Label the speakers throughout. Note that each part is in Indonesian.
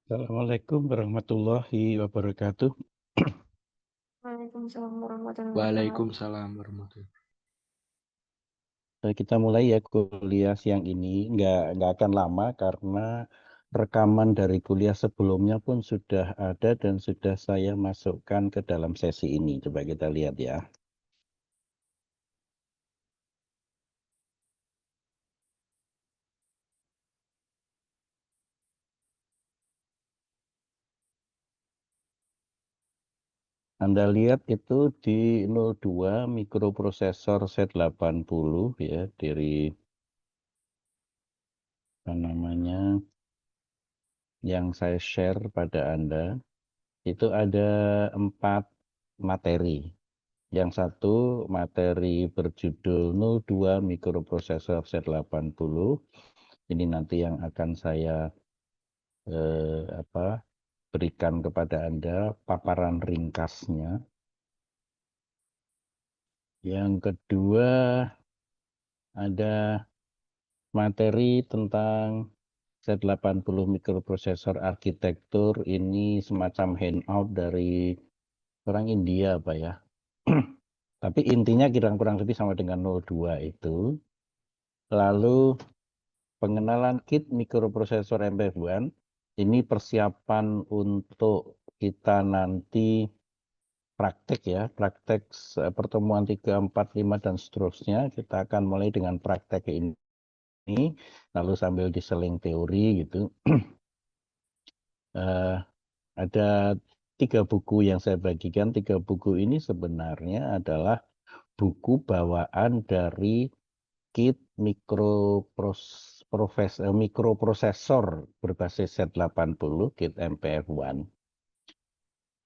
Speaker 1: Assalamualaikum warahmatullahi wabarakatuh.
Speaker 2: Waalaikumsalam warahmatullahi wabarakatuh.
Speaker 3: Waalaikumsalam warahmatullahi.
Speaker 1: Kita mulai ya kuliah siang ini. Nggak akan lama karena rekaman dari kuliah sebelumnya pun sudah ada dan sudah saya masukkan ke dalam sesi ini. Coba kita lihat ya. Anda lihat itu di 02 mikroprosesor Z80 ya dari apa namanya yang saya share pada Anda. Itu ada 4 materi. Yang satu materi berjudul 02 mikroprosesor Z80. Ini nanti yang akan saya berikan kepada Anda paparan ringkasnya. Yang kedua ada materi tentang Z80 mikroprosesor arsitektur. Ini semacam handout dari orang India apa ya. Tapi intinya kurang lebih sama dengan 02 itu. Lalu pengenalan kit mikroprosesor MPF1 ini persiapan untuk kita nanti praktek ya, praktek pertemuan 3, 4, 5 dan seterusnya. Kita akan mulai dengan praktek ini, lalu sambil diseling teori gitu. Ada 3 buku yang saya bagikan. 3 buku ini sebenarnya adalah buku bawaan dari kit mikroprosesor berbasis Z80, kit MPF1.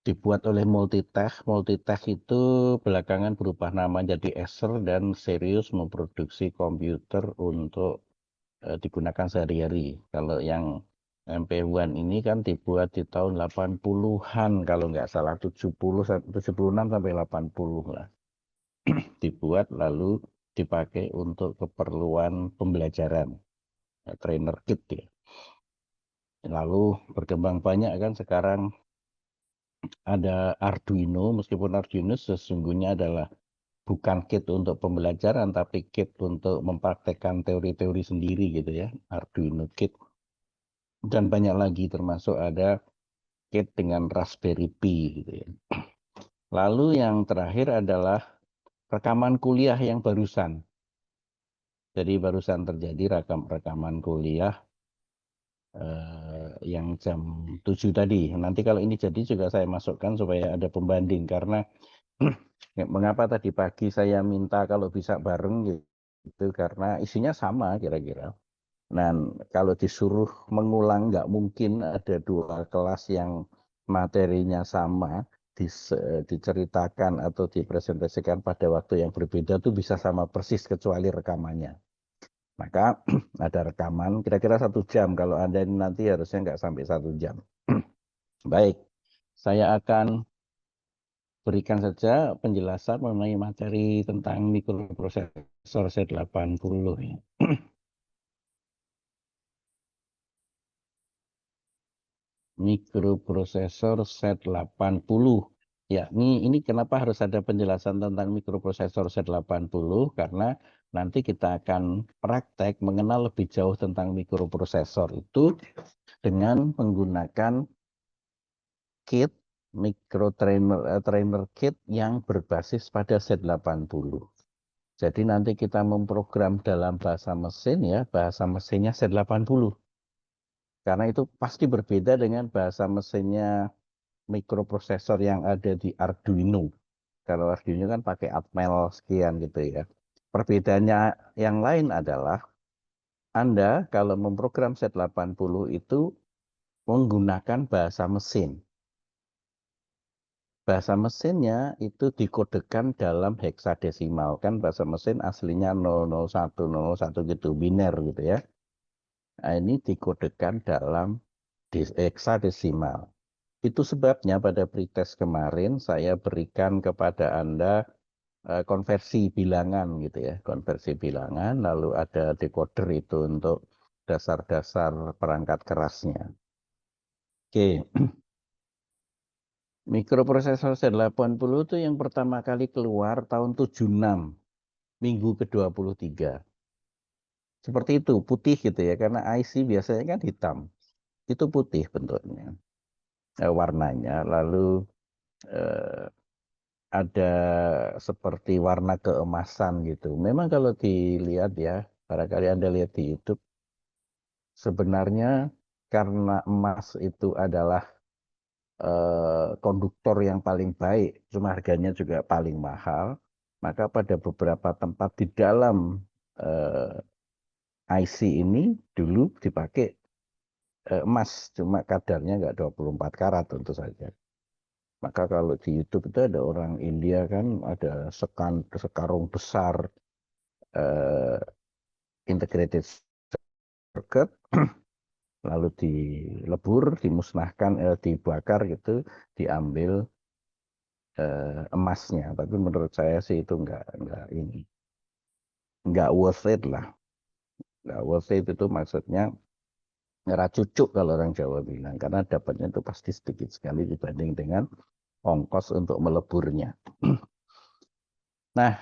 Speaker 1: Dibuat oleh Multitech. Multitech itu belakangan berubah nama jadi Acer dan serius memproduksi komputer untuk digunakan sehari-hari. Kalau yang MP1 ini kan dibuat di tahun 80-an kalau nggak salah, 76 sampai 80 lah. Dibuat lalu dipakai untuk keperluan pembelajaran, trainer kit ya. Lalu berkembang banyak kan sekarang ada Arduino, meskipun Arduino sesungguhnya adalah bukan kit untuk pembelajaran, tapi kit untuk mempraktekkan teori-teori sendiri gitu ya, Arduino kit. Dan banyak lagi termasuk ada kit dengan Raspberry Pi gitu ya. Lalu yang terakhir adalah rekaman kuliah yang barusan. Jadi barusan terjadi rekaman kuliah yang jam 7 tadi. Nanti kalau ini jadi juga saya masukkan supaya ada pembanding karena mengapa tadi pagi saya minta kalau bisa bareng gitu karena isinya sama kira-kira. Dan kalau disuruh mengulang nggak mungkin ada 2 kelas yang materinya sama diceritakan atau dipresentasikan pada waktu yang berbeda tuh bisa sama persis kecuali rekamannya. Maka ada rekaman kira-kira 1 jam. Kalau Anda ini nanti harusnya nggak sampai 1 jam. Baik, saya akan berikan saja penjelasan mengenai materi tentang mikroprosesor Z80 ya. Mikroprosesor Z80. Ya, ini kenapa harus ada penjelasan tentang mikroprosesor Z80? Karena nanti kita akan praktek mengenal lebih jauh tentang mikroprosesor itu dengan menggunakan kit trainer kit yang berbasis pada Z80. Jadi nanti kita memprogram dalam bahasa mesin ya, bahasa mesinnya Z80. Karena itu pasti berbeda dengan bahasa mesinnya mikroprosesor yang ada di Arduino. Kalau Arduino kan pakai Atmel sekian gitu ya. Perbedaannya yang lain adalah Anda kalau memprogram Z80 itu menggunakan bahasa mesin. Bahasa mesinnya itu dikodekan dalam heksadesimal. Kan bahasa mesin aslinya 001 gitu, biner gitu ya. Nah, ini dikodekan dalam heksadesimal. Itu sebabnya pada pretest kemarin saya berikan kepada Anda konversi bilangan gitu ya, konversi bilangan, lalu ada decoder itu untuk dasar-dasar perangkat kerasnya. Oke, mikroprosesor Z80 itu yang pertama kali keluar tahun 76, minggu ke-23. Seperti itu, putih gitu ya, karena IC biasanya kan hitam. Itu putih bentuknya, warnanya. Lalu eh, ada seperti warna keemasan gitu. Memang kalau dilihat ya, barangkali Anda lihat di YouTube, sebenarnya karena emas itu adalah konduktor yang paling baik, cuma harganya juga paling mahal, maka pada beberapa tempat di dalam IC ini dulu dipakai emas, cuma kadarnya nggak 24 karat tentu saja. Maka kalau di YouTube itu ada orang India kan, ada sekarung besar eh, integrated circuit, lalu dilebur, dimusnahkan, dibakar gitu, diambil emasnya. Tapi menurut saya sih itu nggak worth it lah. Nggak worth it itu maksudnya ngerah cucuk kalau orang Jawa bilang, karena dapatnya itu pasti sedikit sekali dibanding dengan ongkos untuk meleburnya. Nah,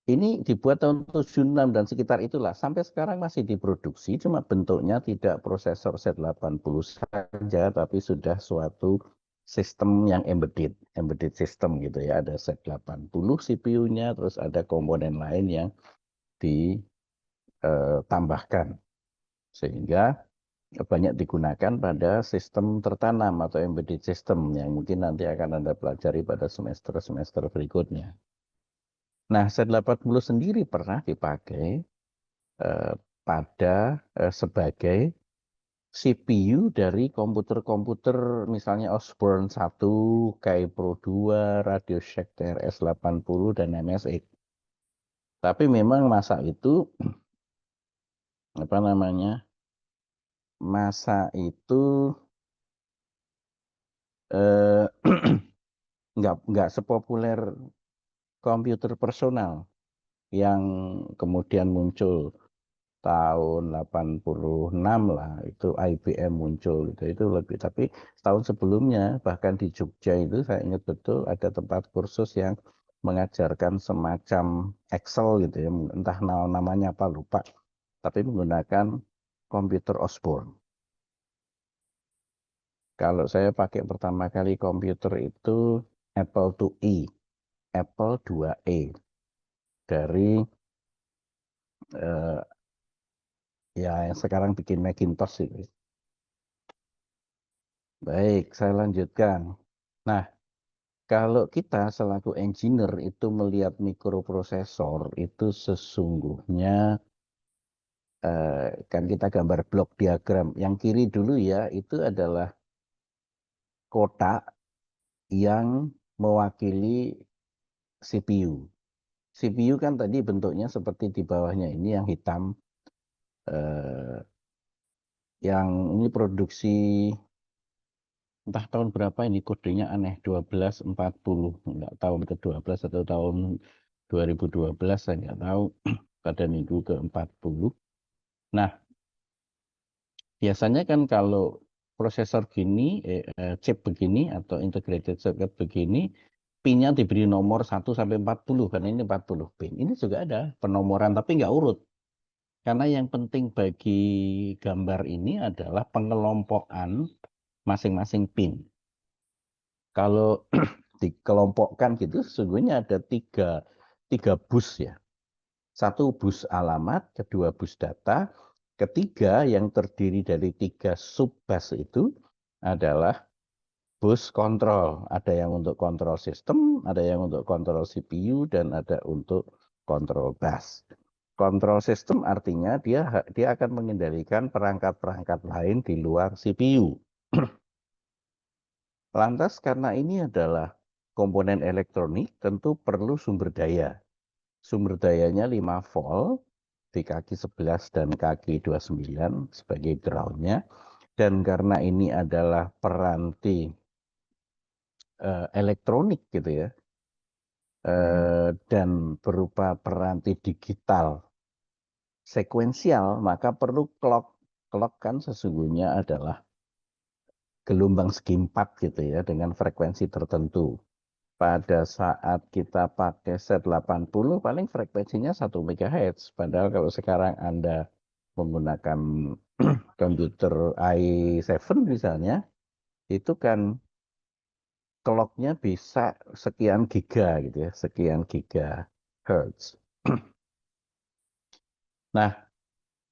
Speaker 1: ini dibuat tahun 76 dan sekitar itulah. Sampai sekarang masih diproduksi, cuma bentuknya tidak prosesor Z80 saja, tapi sudah suatu sistem yang embedded system gitu ya. Ada Z80 CPU-nya, terus ada komponen lain yang ditambahkan. Sehingga banyak digunakan pada sistem tertanam atau embedded system yang mungkin nanti akan Anda pelajari pada semester-semester berikutnya. Nah, Z80 sendiri pernah dipakai pada sebagai CPU dari komputer-komputer misalnya Osborne 1, Kypro 2, Radio Shack TRS-80, dan MSX. Tapi memang masa itu, apa namanya, masa itu eh, nggak sepopuler komputer personal yang kemudian muncul tahun 86 lah, itu IBM muncul gitu. Itu lebih, tapi tahun sebelumnya bahkan di Jogja itu saya ingat betul ada tempat kursus yang mengajarkan semacam Excel gitu ya, entah namanya apa lupa, tapi menggunakan komputer Osborne. Kalau saya pakai pertama kali komputer itu Apple IIe, Apple 2E dari eh, ya yang sekarang bikin Macintosh itu. Baik, saya lanjutkan. Nah, kalau kita selaku engineer itu melihat mikroprosesor itu sesungguhnya kan kita gambar blok diagram. Yang kiri dulu ya itu adalah kotak yang mewakili CPU. CPU kan tadi bentuknya seperti di bawahnya ini yang hitam, eh, yang ini produksi entah tahun berapa, ini kodenya aneh, 1240, enggak tahun ke-12 atau tahun 2012, saya nggak tahu, pada minggu ke-40. Nah, biasanya kan kalau prosesor gini, chip begini atau integrated circuit begini, pinnya diberi nomor 1 sampai 40, karena ini 40 pin. Ini juga ada penomoran, tapi nggak urut. Karena yang penting bagi gambar ini adalah pengelompokan masing-masing pin. Kalau dikelompokkan gitu, sesungguhnya ada tiga bus ya. Satu bus alamat, kedua bus data, ketiga yang terdiri dari tiga subbus itu adalah bus kontrol. Ada yang untuk kontrol sistem, ada yang untuk kontrol CPU, dan ada untuk kontrol bus. Kontrol sistem artinya dia akan mengendalikan perangkat-perangkat lain di luar CPU. Lantas karena ini adalah komponen elektronik, tentu perlu sumber daya. Sumber dayanya 5 volt di kaki 11 dan kaki 29 sebagai groundnya. Dan karena ini adalah peranti elektronik gitu ya, dan berupa peranti digital sekuensial, maka perlu clock. Clock kan sesungguhnya adalah gelombang segi 4 gitu ya, dengan frekuensi tertentu. Pada saat kita pakai set 80 paling frekuensinya 1 MHz. Padahal kalau sekarang Anda menggunakan komputer i7 misalnya, itu kan clock-nya bisa sekian giga gitu ya, sekian gigahertz. Nah,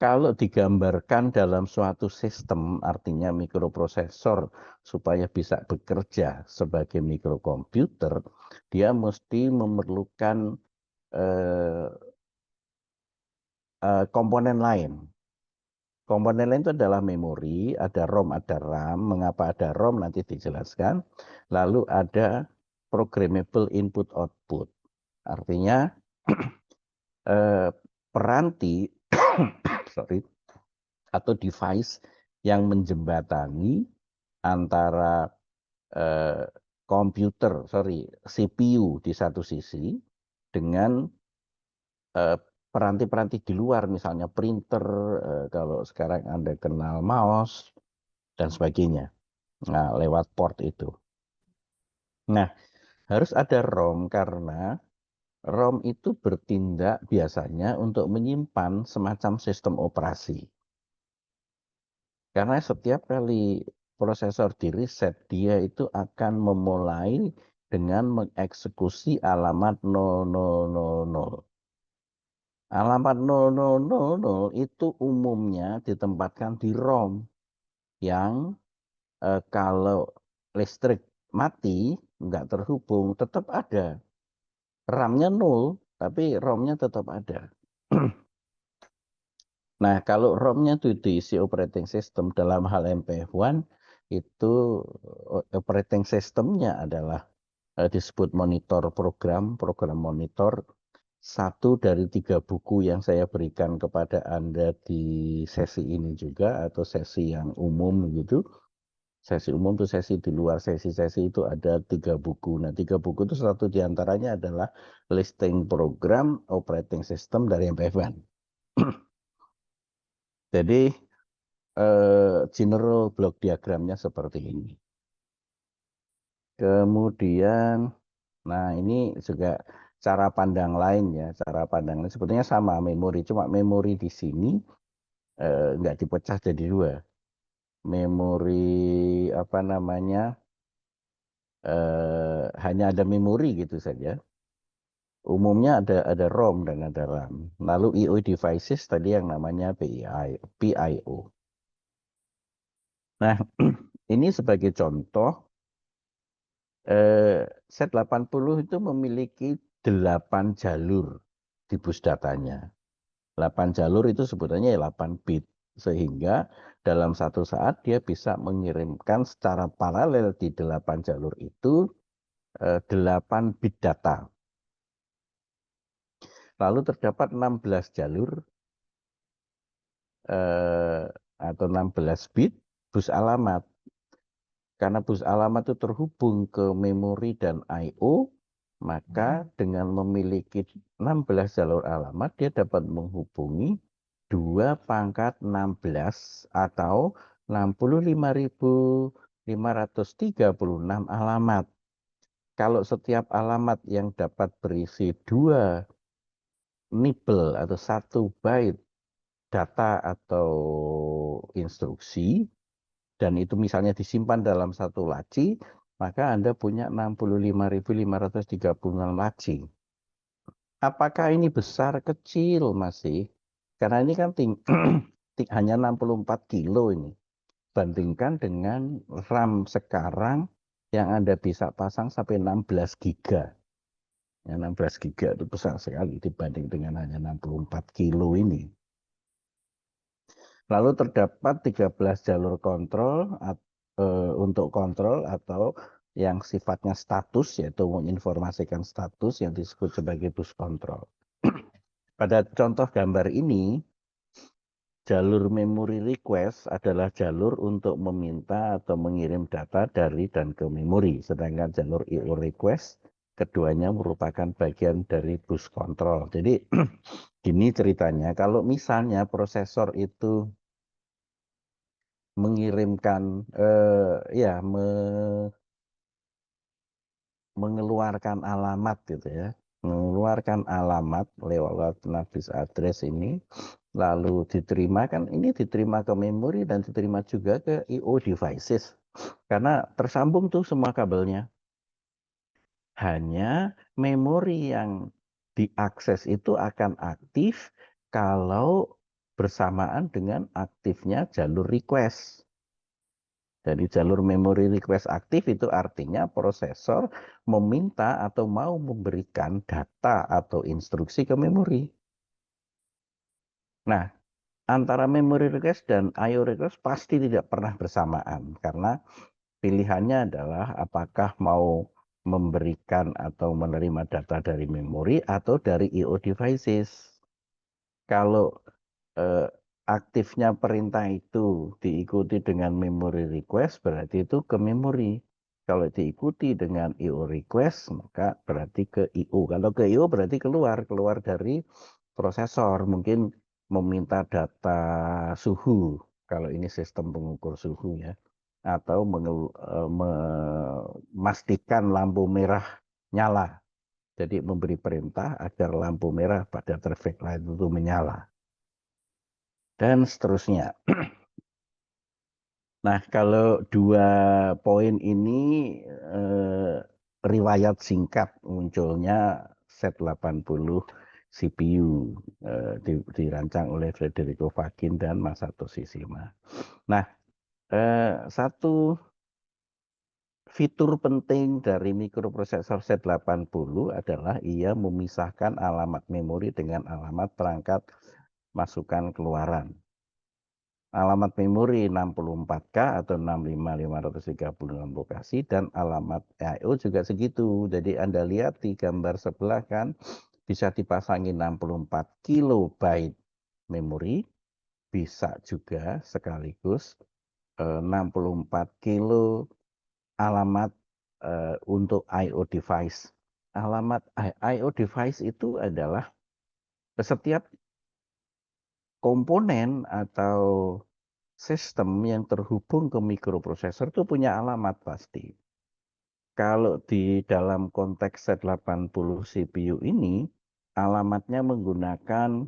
Speaker 1: kalau digambarkan dalam suatu sistem, artinya mikroprosesor, supaya bisa bekerja sebagai mikrokomputer, dia mesti memerlukan eh, komponen lain. Komponen lain itu adalah memori, ada ROM, ada RAM. Mengapa ada ROM nanti dijelaskan. Lalu ada programmable input-output. Artinya peranti sorry, atau device yang menjembatani antara komputer, CPU di satu sisi dengan peranti-peranti di luar, misalnya printer, kalau sekarang Anda kenal mouse, dan sebagainya. Nah, lewat port itu. Nah, harus ada ROM karena ROM itu bertindak biasanya untuk menyimpan semacam sistem operasi. Karena setiap kali prosesor di reset, dia itu akan memulai dengan mengeksekusi alamat 0000. Alamat 0000 itu umumnya ditempatkan di ROM yang kalau listrik mati, nggak terhubung, tetap ada. RAM-nya 0, tapi ROM-nya tetap ada. Nah, kalau ROM-nya itu diisi operating system dalam hal MPF1, itu operating system-nya adalah disebut monitor program monitor. Satu dari 3 buku yang saya berikan kepada Anda di sesi ini juga, atau sesi yang umum gitu. Sesi umum itu sesi di luar sesi-sesi itu ada 3 buku. Nah, 3 buku itu satu diantaranya adalah listing program operating system dari MPF1. Jadi general block diagramnya seperti ini. Kemudian, nah ini juga cara pandang lain ya, cara pandang lain sebetulnya sama memori, cuma memori di sini nggak dipecah jadi 2. Memori apa namanya, hanya ada memori gitu saja. Umumnya ada ROM dan ada RAM. Lalu I/O devices tadi yang namanya PIO. Nah, ini sebagai contoh, set 80 itu memiliki 8 jalur di bus datanya. 8 jalur itu sebetulnya 8 bit. Sehingga dalam satu saat dia bisa mengirimkan secara paralel di 8 jalur itu 8 bit data. Lalu terdapat 16 jalur atau 16 bit bus alamat. Karena bus alamat itu terhubung ke memori dan I/O, maka dengan memiliki 16 jalur alamat, dia dapat menghubungi 2 × 16 atau 65.536 alamat. Kalau setiap alamat yang dapat berisi 2 nibble atau 1 byte data atau instruksi, dan itu misalnya disimpan dalam satu laci, maka Anda punya 65.536 laci. Apakah ini besar, kecil masih? Karena ini kan hanya 64 kilo ini. Bandingkan dengan RAM sekarang yang Anda bisa pasang sampai 16 giga. Ya, 16 giga itu besar sekali dibanding dengan hanya 64 kilo ini. Lalu terdapat 13 jalur kontrol untuk kontrol atau yang sifatnya status, yaitu menginformasikan status yang disebut sebagai bus kontrol. Pada contoh gambar ini, jalur memory request adalah jalur untuk meminta atau mengirim data dari dan ke memori. Sedangkan jalur I/O request, keduanya merupakan bagian dari bus kontrol. Jadi gini ceritanya, kalau misalnya prosesor itu mengirimkan ya mengeluarkan alamat gitu ya, mengeluarkan alamat lewat NAVIS address ini, lalu diterima kan ini diterima ke memori dan diterima juga ke IO devices karena tersambung tuh semua kabelnya. Hanya memori yang diakses itu akan aktif kalau bersamaan dengan aktifnya jalur request. Jadi jalur memori request aktif itu artinya prosesor meminta atau mau memberikan data atau instruksi ke memori. Nah, antara memory request dan IO request pasti tidak pernah bersamaan karena pilihannya adalah apakah mau memberikan atau menerima data dari memori atau dari IO devices. Kalau eh, aktifnya perintah itu diikuti dengan memory request, berarti itu ke memori. Kalau diikuti dengan IO request, maka berarti ke IO. Kalau ke IO berarti keluar dari prosesor. Mungkin meminta data suhu, kalau ini sistem pengukur suhu ya. Atau memastikan lampu merah nyala. Jadi memberi perintah agar lampu merah pada traffic light itu menyala dan seterusnya. Nah, kalau dua poin ini eh, riwayat singkat munculnya Z80 CPU dirancang oleh Federico Fakin dan Masato Shishima. Nah, satu fitur penting dari mikroprosesor Z80 adalah ia memisahkan alamat memori dengan alamat perangkat masukan keluaran. Alamat memori 64K atau 65536 lokasi dan alamat I/O juga segitu. Jadi Anda lihat di gambar sebelah kan bisa dipasangi 64 kilobyte memori, bisa juga sekaligus 64 kilo alamat untuk I/O device. Alamat I/O device itu adalah setiap komponen atau sistem yang terhubung ke mikroprosesor itu punya alamat pasti. Kalau di dalam konteks Z80 CPU ini, alamatnya menggunakan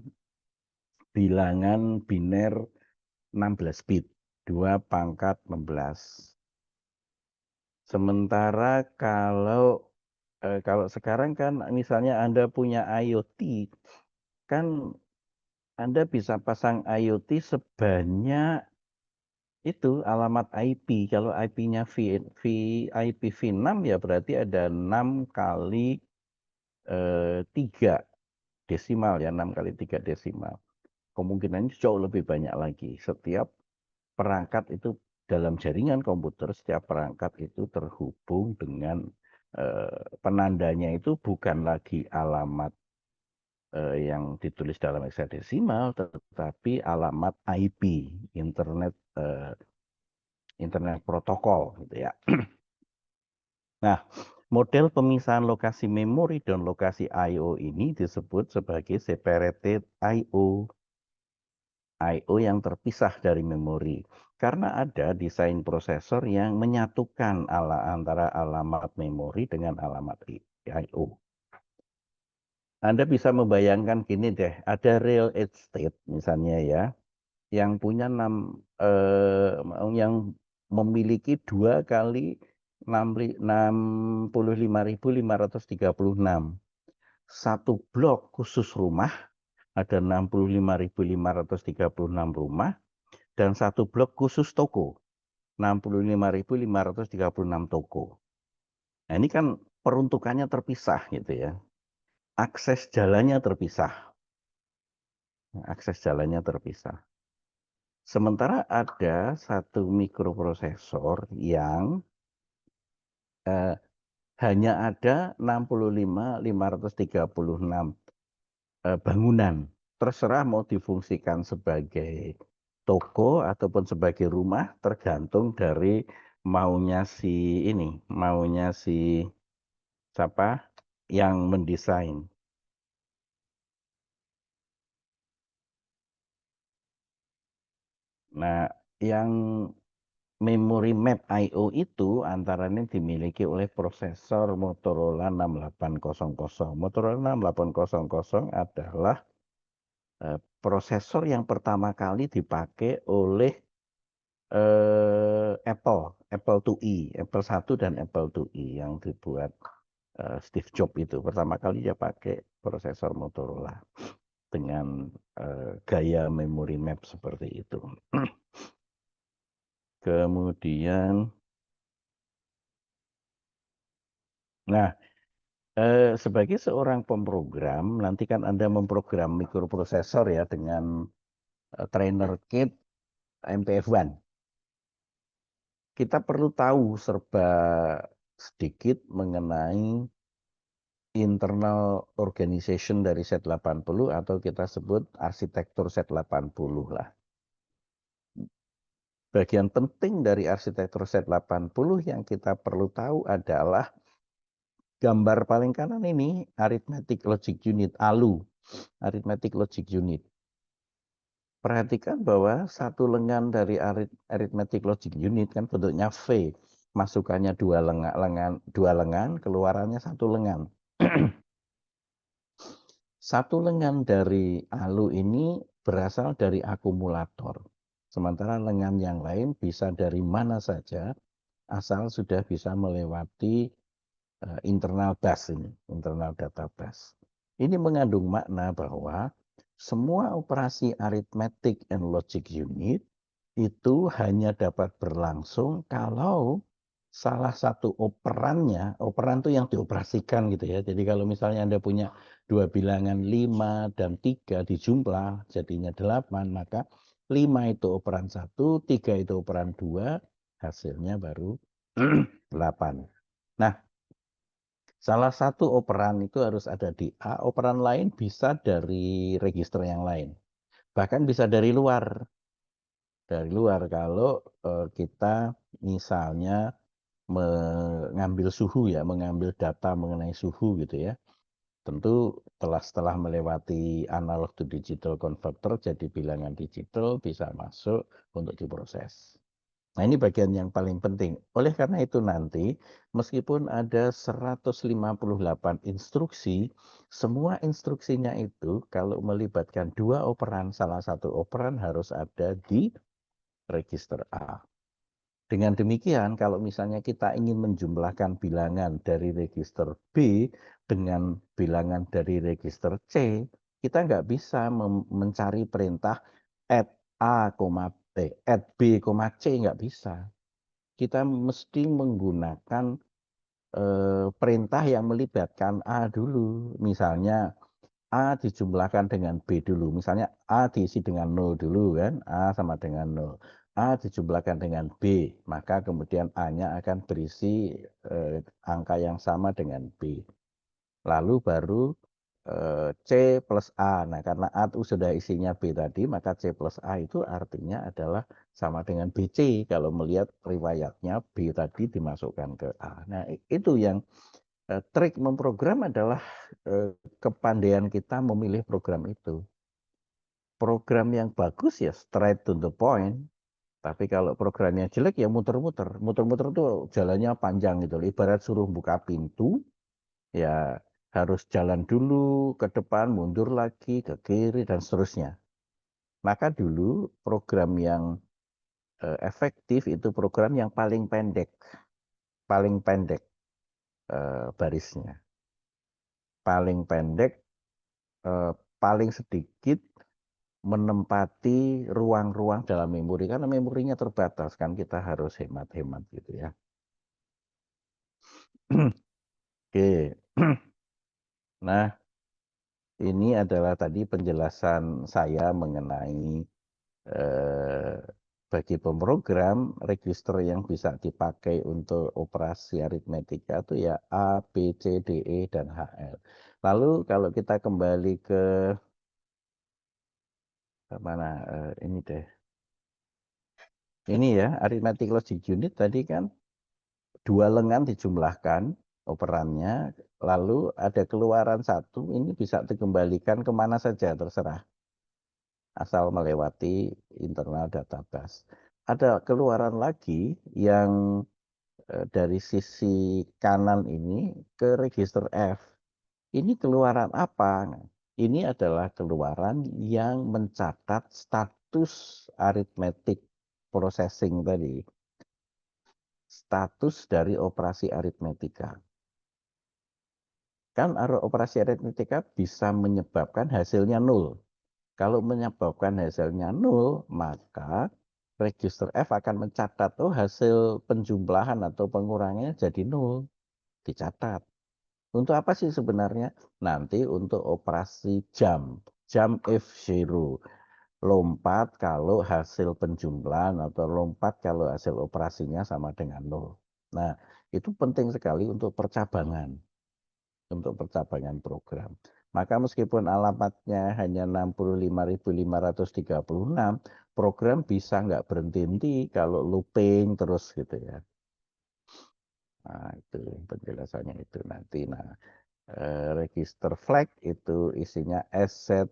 Speaker 1: bilangan biner 16 bit, 2 pangkat 16. Sementara kalau sekarang kan misalnya Anda punya IoT, kan Anda bisa pasang IoT sebanyak itu alamat IP. Kalau IP-nya IPv6 ya berarti ada 6 kali 3 desimal ya, 6 kali 3 desimal. Kemungkinannya jauh lebih banyak lagi. Setiap perangkat itu dalam jaringan komputer, setiap perangkat itu terhubung dengan penandanya itu bukan lagi alamat yang ditulis dalam heksadesimal, tetapi alamat IP, internet protokol gitu ya. Nah, model pemisahan lokasi memori dan lokasi I/O ini disebut sebagai separated I/O. I/O yang terpisah dari memori. Karena ada desain prosesor yang menyatukan antara alamat memori dengan alamat I/O. Anda bisa membayangkan gini deh, ada real estate misalnya ya, yang punya yang memiliki 2 kali 65.536. Satu blok khusus rumah ada 65.536 rumah dan satu blok khusus toko 65.536 toko. Nah, ini kan peruntukannya terpisah gitu ya. Akses jalannya terpisah. Akses jalannya terpisah. Sementara ada satu mikroprosesor yang hanya ada 65.536 bangunan. Terserah mau difungsikan sebagai toko ataupun sebagai rumah, tergantung dari maunya maunya si siapa yang mendesain. Nah, yang Memori map I/O itu antara lain dimiliki oleh prosesor Motorola 6800. Motorola 6800 adalah prosesor yang pertama kali dipakai oleh Apple IIe, Apple 1 dan Apple IIe yang dibuat Steve Jobs itu. Pertama kali dia pakai prosesor Motorola dengan gaya memory map seperti itu. Kemudian, nah, sebagai seorang pemrogram, nanti kan Anda memprogram mikroprosesor ya dengan trainer kit MPF1. Kita perlu tahu serba sedikit mengenai internal organization dari Z80 atau kita sebut arsitektur Z80 lah. Bagian penting dari arsitektur Z80 yang kita perlu tahu adalah gambar paling kanan ini, Arithmetic Logic Unit, ALU, Arithmetic Logic Unit. Perhatikan bahwa satu lengan dari Arithmetic Logic Unit kan bentuknya V, masukannya dua lengan, keluarannya satu lengan. Satu lengan dari ALU ini berasal dari akumulator. Sementara lengan yang lain bisa dari mana saja, asal sudah bisa melewati internal bus ini, internal data bus. Ini mengandung makna bahwa semua operasi arithmetic and logic unit itu hanya dapat berlangsung kalau salah satu operannya, operan itu yang dioperasikan gitu ya. Jadi kalau misalnya Anda punya dua bilangan 5 dan 3 dijumlah jadinya 8, maka 5 itu operan 1, 3 itu operan 2, hasilnya baru 8. Nah, salah satu operan itu harus ada di A, operan lain bisa dari register yang lain. Bahkan bisa dari luar. Dari luar kalau kita misalnya mengambil suhu ya, mengambil data mengenai suhu gitu ya. Tentu setelah melewati analog to digital converter jadi bilangan digital bisa masuk untuk diproses. Nah, ini bagian yang paling penting. Oleh karena itu nanti, meskipun ada 158 instruksi, semua instruksinya itu kalau melibatkan dua operan, salah satu operan harus ada di register A. Dengan demikian, kalau misalnya kita ingin menjumlahkan bilangan dari register B dengan bilangan dari register C, kita nggak bisa mencari perintah add A, add B, C, nggak bisa. Kita mesti menggunakan perintah yang melibatkan A dulu. Misalnya A dijumlahkan dengan B dulu. Misalnya A diisi dengan 0 dulu kan. A sama dengan 0. A dijumlahkan dengan B. Maka kemudian A-nya akan berisi angka yang sama dengan B. Lalu baru C plus A. Nah, karena A itu sudah isinya B tadi, maka C plus A itu artinya adalah sama dengan BC. Kalau melihat riwayatnya B tadi dimasukkan ke A. Nah, itu yang trik memprogram adalah kepandaian kita memilih program itu. Program yang bagus ya straight to the point. Tapi kalau programnya jelek ya muter-muter. Muter-muter itu jalannya panjang gitu. Ibarat suruh buka pintu, ya harus jalan dulu ke depan, mundur lagi, ke kiri, dan seterusnya. Maka dulu program yang efektif itu program yang paling pendek barisnya. Paling pendek, paling sedikit menempati ruang-ruang dalam memori. Karena memorinya terbatas kan, kita harus hemat-hemat gitu ya. Oke. Nah, ini adalah tadi penjelasan saya mengenai bagi pemrogram register yang bisa dipakai untuk operasi aritmetika itu ya A, B, C, D, E, dan HL. Lalu kalau kita kembali ke mana ini deh. Ini ya, arithmetic logic unit tadi kan dua lengan dijumlahkan operannya, lalu ada keluaran satu, ini bisa dikembalikan kemana saja terserah, asal melewati internal database. ada keluaran lagi yang dari sisi kanan ini ke register F. Ini keluaran apa? Nah, ini adalah keluaran yang mencatat status arithmetic processing tadi. Status dari operasi aritmetika. Kan operasi aritmetika bisa menyebabkan hasilnya nol. Kalau menyebabkan hasilnya nol, maka register F akan mencatat, oh hasil penjumlahan atau pengurangannya jadi nol. Dicatat. Untuk apa sih sebenarnya? Nanti untuk operasi jump if zero. Lompat kalau hasil penjumlahan atau lompat kalau hasil operasinya sama dengan nol. Nah, itu penting sekali untuk percabangan program. Maka meskipun alamatnya hanya 65.536, program bisa nggak berhenti kalau looping terus gitu ya. Nah, itu penjelasannya itu nanti. Nah, register flag itu isinya SZ,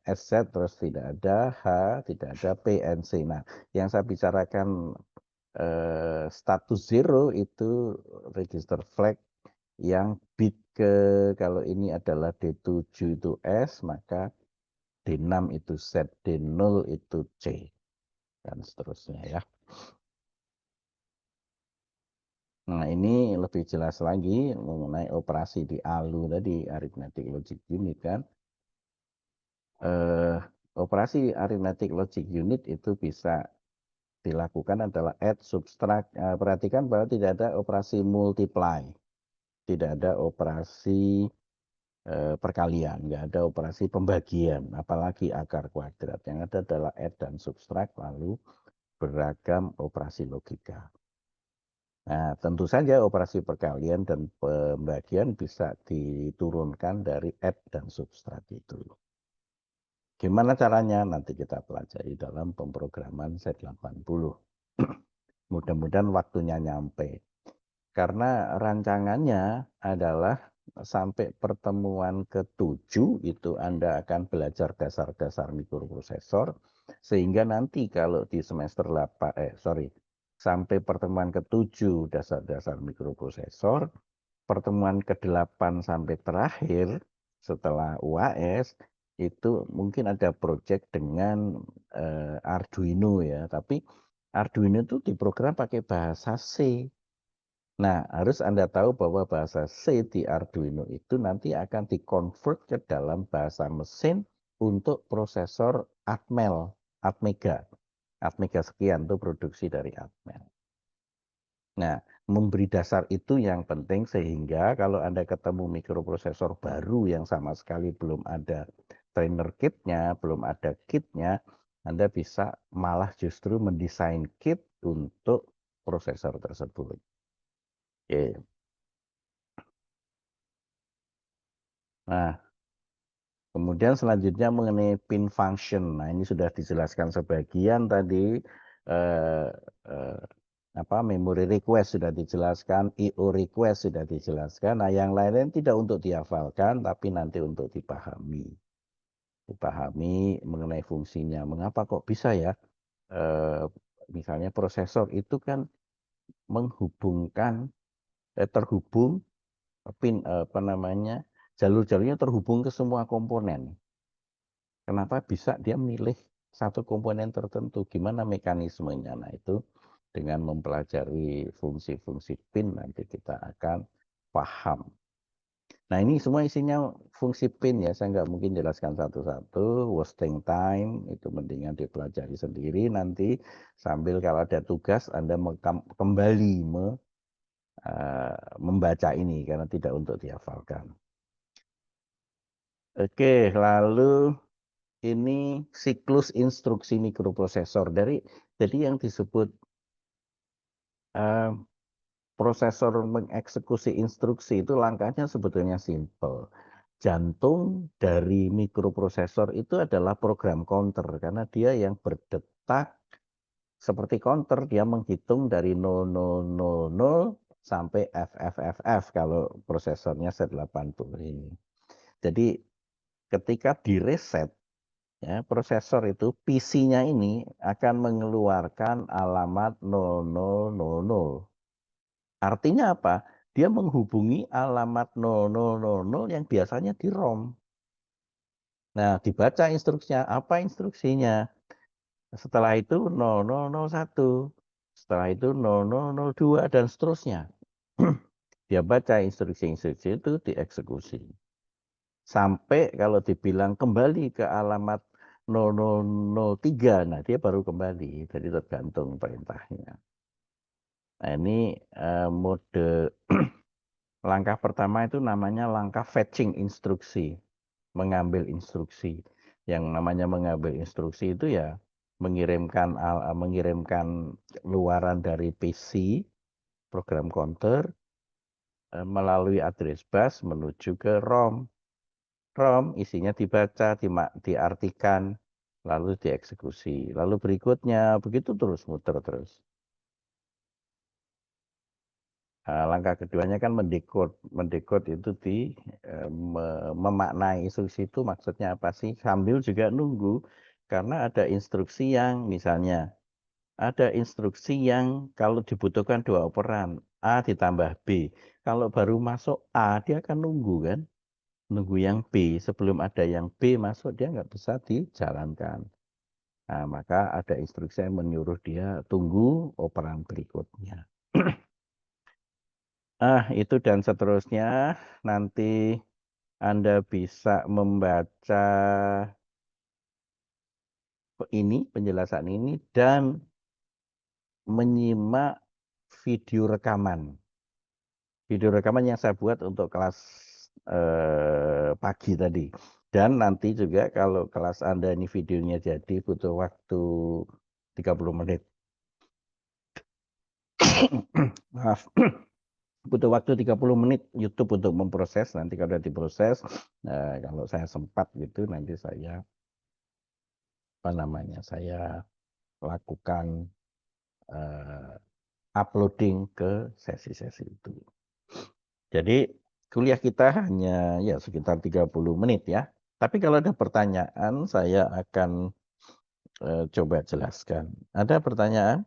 Speaker 1: SZ terus tidak ada H, tidak ada PNC. Nah, yang saya bicarakan status zero itu register flag yang bit kalau ini adalah D7 itu S, maka D6 itu Z, D0 itu C, dan seterusnya ya. Nah, ini lebih jelas lagi mengenai operasi di ALU tadi, Arithmetic Logic Unit kan. Operasi Arithmetic Logic Unit itu bisa dilakukan adalah add, subtract. Perhatikan bahwa tidak ada operasi multiply, tidak ada operasi perkalian, nggak ada operasi pembagian, apalagi akar kuadrat. Yang ada adalah add dan subtract, lalu beragam operasi logika. Nah, tentu saja operasi perkalian dan pembagian bisa diturunkan dari add dan subtract itu. Gimana caranya? Nanti kita pelajari dalam pemrograman Z80. Mudah-mudahan waktunya nyampe. Karena rancangannya adalah sampai pertemuan ke-7 itu Anda akan belajar dasar-dasar mikroprosesor, sehingga nanti kalau di semester 8, sampai pertemuan ke-7 dasar-dasar mikroprosesor, pertemuan ke-8 sampai terakhir setelah UAS itu mungkin ada project dengan Arduino ya, tapi Arduino itu diprogram pakai bahasa C. Nah, harus Anda tahu bahwa bahasa C di Arduino itu nanti akan dikonvert ke dalam bahasa mesin untuk prosesor Atmel, Atmega. Atmega sekian itu produksi dari Atmel. Nah, memberi dasar itu yang penting sehingga kalau Anda ketemu mikroprosesor baru yang sama sekali belum ada trainer kitnya, belum ada kitnya, Anda bisa malah justru mendesain kit untuk prosesor tersebut. Oke. Nah, kemudian selanjutnya mengenai pin function. Nah, ini sudah dijelaskan sebagian tadi. Eh, eh, Memory request sudah dijelaskan, IO request sudah dijelaskan. Nah, yang lain-lain tidak untuk dihafalkan, tapi nanti untuk dipahami. Dipahami mengenai fungsinya. Mengapa kok bisa ya? Eh, Misalnya prosesor itu kan menghubungkan, terhubung pin jalur-jalurnya terhubung ke semua komponen. Kenapa bisa dia milih satu komponen tertentu? Gimana mekanismenya? Nah, itu dengan mempelajari fungsi-fungsi pin nanti kita akan paham. Nah, ini semua isinya fungsi pin ya. Saya nggak mungkin jelaskan satu-satu. Wasting time itu mendingan dipelajari sendiri. Nanti sambil kalau ada tugas Anda kembali membaca ini karena tidak untuk dihafalkan. Oke, lalu ini siklus instruksi mikroprosesor. Jadi yang disebut uh, prosesor mengeksekusi instruksi itu langkahnya sebetulnya simple. Jantung dari mikroprosesor itu adalah program counter karena dia yang berdetak seperti counter, dia menghitung dari 0000 sampai FFFF kalau prosesornya Z80 ini. Jadi ketika direset Ya, prosesor itu PC-nya ini akan mengeluarkan alamat 0000. Artinya apa? Dia menghubungi alamat 0000 yang biasanya di ROM. Nah, dibaca instruksinya. Apa instruksinya? Setelah itu 0001. Setelah itu 0002 dan seterusnya. Dia baca instruksi-instruksi itu dieksekusi. Sampai kalau dibilang kembali ke alamat 0003, nah dia baru kembali. Jadi tergantung perintahnya. Nah ini mode langkah pertama itu namanya langkah fetching instruksi. Mengambil instruksi. Yang namanya mengambil instruksi itu ya mengirimkan luaran dari PC, program counter, melalui address bus menuju ke ROM. ROM isinya dibaca, diartikan, lalu dieksekusi. Lalu berikutnya, begitu terus, muter terus. Langkah keduanya kan mendekode. Mendekode itu memaknai instruksi itu maksudnya apa sih? Sambil juga nunggu, karena ada instruksi yang misalnya, ada instruksi yang kalau dibutuhkan 2 operan, A ditambah B. Kalau baru masuk A, dia akan nunggu kan? Nunggu yang B. Sebelum ada yang B masuk, dia nggak bisa dijalankan. Nah, maka ada instruksi yang menyuruh dia tunggu operan berikutnya. Itu dan seterusnya nanti Anda bisa membaca ini, penjelasan ini, dan menyimak video rekaman. Video rekaman yang saya buat untuk kelas pagi tadi. Dan nanti juga kalau kelas Anda ini videonya jadi butuh waktu 30 menit. Maaf. Butuh waktu 30 menit YouTube untuk memproses. Nanti kalau sudah diproses, kalau saya sempat gitu, nanti saya saya lakukan uploading ke sesi-sesi itu. Jadi kuliah kita hanya ya sekitar 30 menit ya. Tapi kalau ada pertanyaan, saya akan coba jelaskan. Ada pertanyaan?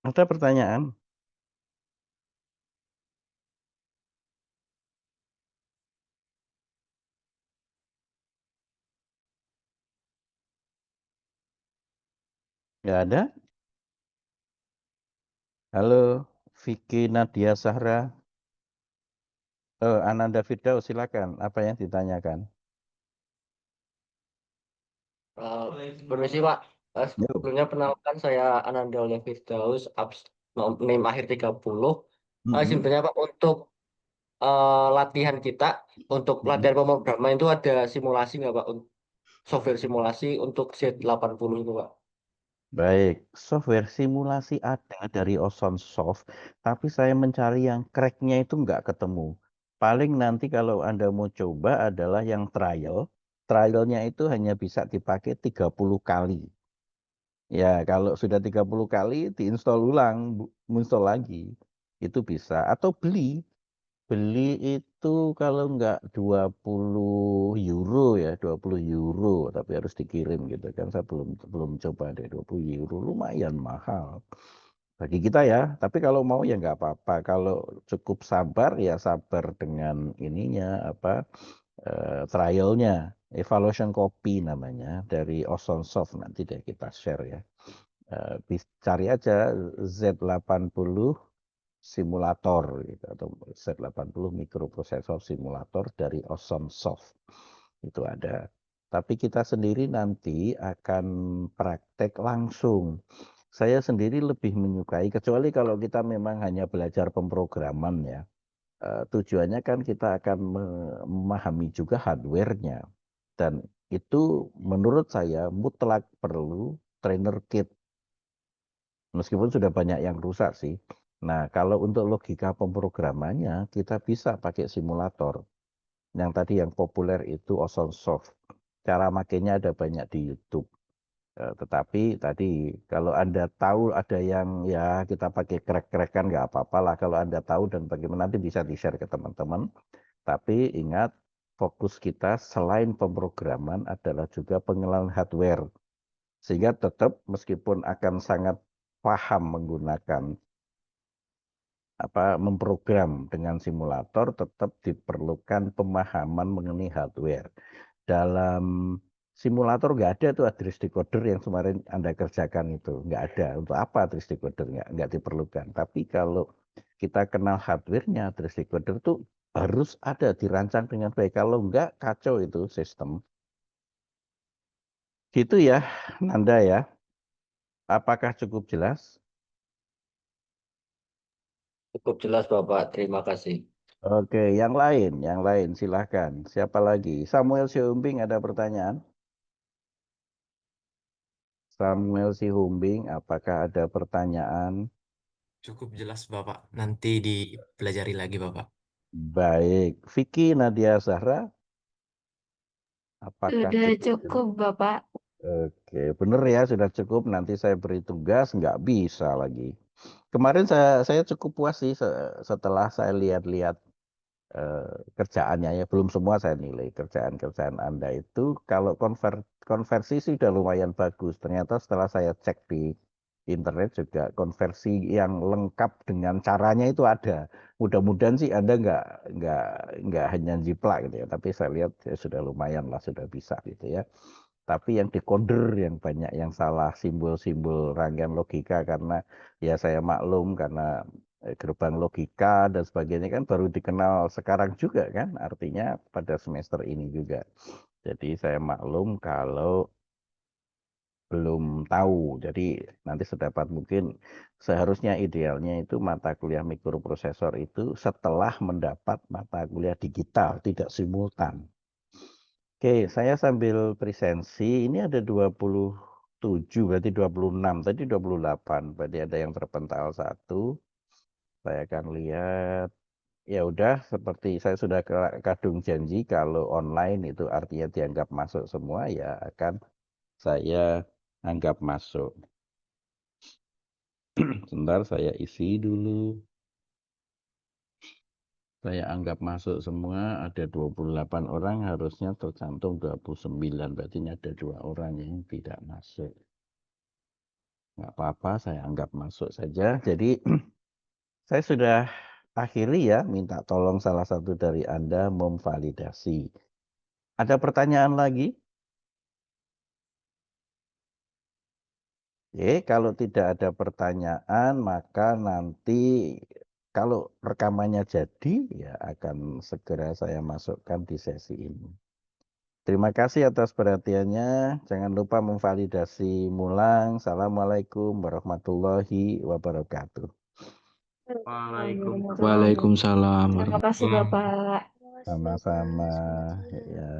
Speaker 1: Ada pertanyaan? Nggak ada? Halo, Vicky Nadia Sahra. Ananda Firdaus, silakan. Apa yang ditanyakan?
Speaker 2: Permisi Pak,
Speaker 1: Yo.
Speaker 2: sebelumnya perkenalkan saya Ananda Oleh Firdaus, NIM akhir 30.
Speaker 1: Mm-mm.
Speaker 2: Sebenarnya Pak untuk latihan kita, untuk
Speaker 1: Mm-mm.
Speaker 2: latihan pemrograman itu ada simulasi nggak Pak? Software simulasi untuk Z80 itu Pak.
Speaker 1: Baik, software simulasi ada dari Ozone Soft, tapi saya mencari yang cracknya itu nggak ketemu. Paling nanti kalau Anda mau coba adalah yang trial. Trialnya itu hanya bisa dipakai 30 kali. Ya, kalau sudah 30 kali diinstal ulang, install lagi. Itu bisa. Atau beli. Beli itu kalau nggak 20 euro ya, 20 euro, tapi harus dikirim gitu kan. Saya belum belum coba deh 20 euro, lumayan mahal bagi kita ya. Tapi kalau mau ya nggak apa-apa. Kalau cukup sabar ya sabar dengan ininya apa trialnya, evaluation copy namanya dari Ozone Soft nanti deh kita share ya. Cari aja Z80 simulator gitu, atau Z80 microprocessor simulator dari Ozone Soft. Itu ada. Tapi kita sendiri nanti akan praktek langsung. Saya sendiri lebih menyukai, kecuali kalau kita memang hanya belajar pemrograman ya. Tujuannya kan kita akan memahami juga hardware-nya. Dan itu menurut saya mutlak perlu trainer kit. Meskipun sudah banyak yang rusak sih. Nah, kalau untuk logika pemrogramannya, kita bisa pakai simulator. Yang tadi yang populer itu OceanSoft. Cara makainya ada banyak di YouTube. Tetapi tadi kalau Anda tahu ada yang ya kita pakai crack-crackan nggak apa-apa lah. Kalau Anda tahu dan bagaimana nanti bisa di-share ke teman-teman. Tapi ingat fokus kita selain pemrograman adalah juga pengenalan hardware. Sehingga tetap meskipun akan sangat paham menggunakan memprogram dengan simulator, tetap diperlukan pemahaman mengenai hardware. Dalam simulator nggak ada tuh address decoder yang kemarin Anda kerjakan itu. Nggak ada. Untuk apa address decoder? Nggak diperlukan. Tapi kalau kita kenal hardware-nya, address decoder tuh harus ada, dirancang dengan baik. Kalau nggak, kacau itu sistem. Gitu ya, Nanda ya. Apakah cukup jelas?
Speaker 2: Cukup jelas Bapak, terima kasih.
Speaker 1: Oke, yang lain silahkan. Siapa lagi? Samuel Siumbing ada pertanyaan? Samuel Sihumbing, apakah ada pertanyaan?
Speaker 3: Cukup jelas Bapak. Nanti dipelajari lagi Bapak.
Speaker 1: Baik, Vicky Nadia Zahra, apakah
Speaker 4: Sudah
Speaker 1: cukup jelas?
Speaker 4: cukup, Bapak.
Speaker 1: Oke, benar ya, sudah cukup. Nanti saya beri tugas, nggak bisa lagi. Kemarin saya cukup puas sih setelah saya lihat-lihat kerjaannya ya. Belum semua saya nilai kerjaan-kerjaan Anda itu. Kalau konversi sih udah lumayan bagus. Ternyata setelah saya cek di internet juga konversi yang lengkap dengan caranya itu ada. Mudah-mudahan sih Anda nggak hanya jiplak gitu ya. Tapi saya lihat ya sudah lumayan lah, sudah bisa gitu ya. Tapi yang decoder yang banyak yang salah, simbol-simbol rangkaian logika karena ya saya maklum karena gerbang logika dan sebagainya kan baru dikenal sekarang juga kan, artinya pada semester ini juga. Jadi saya maklum kalau belum tahu. Jadi nanti sedapat mungkin seharusnya idealnya itu mata kuliah mikroprosesor itu setelah mendapat mata kuliah digital, tidak simultan. Oke, saya sambil presensi, ini ada 27, berarti 26, tadi 28, berarti ada yang terpental satu. Saya akan lihat, ya udah seperti saya sudah kadung janji kalau online itu artinya dianggap masuk semua, ya akan saya anggap masuk. Sebentar saya isi dulu. Saya anggap masuk semua, ada 28 orang, harusnya tercantum 29, berarti ini ada 2 orang yang tidak masuk. Nggak apa-apa, saya anggap masuk saja. Jadi saya sudah akhiri ya, minta tolong salah satu dari Anda memvalidasi. Ada pertanyaan lagi? Oke, kalau tidak ada pertanyaan, maka nanti kalau rekamannya jadi, ya akan segera saya masukkan di sesi ini. Terima kasih atas perhatiannya. Jangan lupa memvalidasi mulang. Assalamualaikum warahmatullahi wabarakatuh.
Speaker 4: Waalaikumsalam.
Speaker 5: Waalaikumsalam
Speaker 4: Terima kasih,
Speaker 5: warahmatullahi wabarakatuh.
Speaker 4: Bapak.
Speaker 1: Sama-sama. Ya.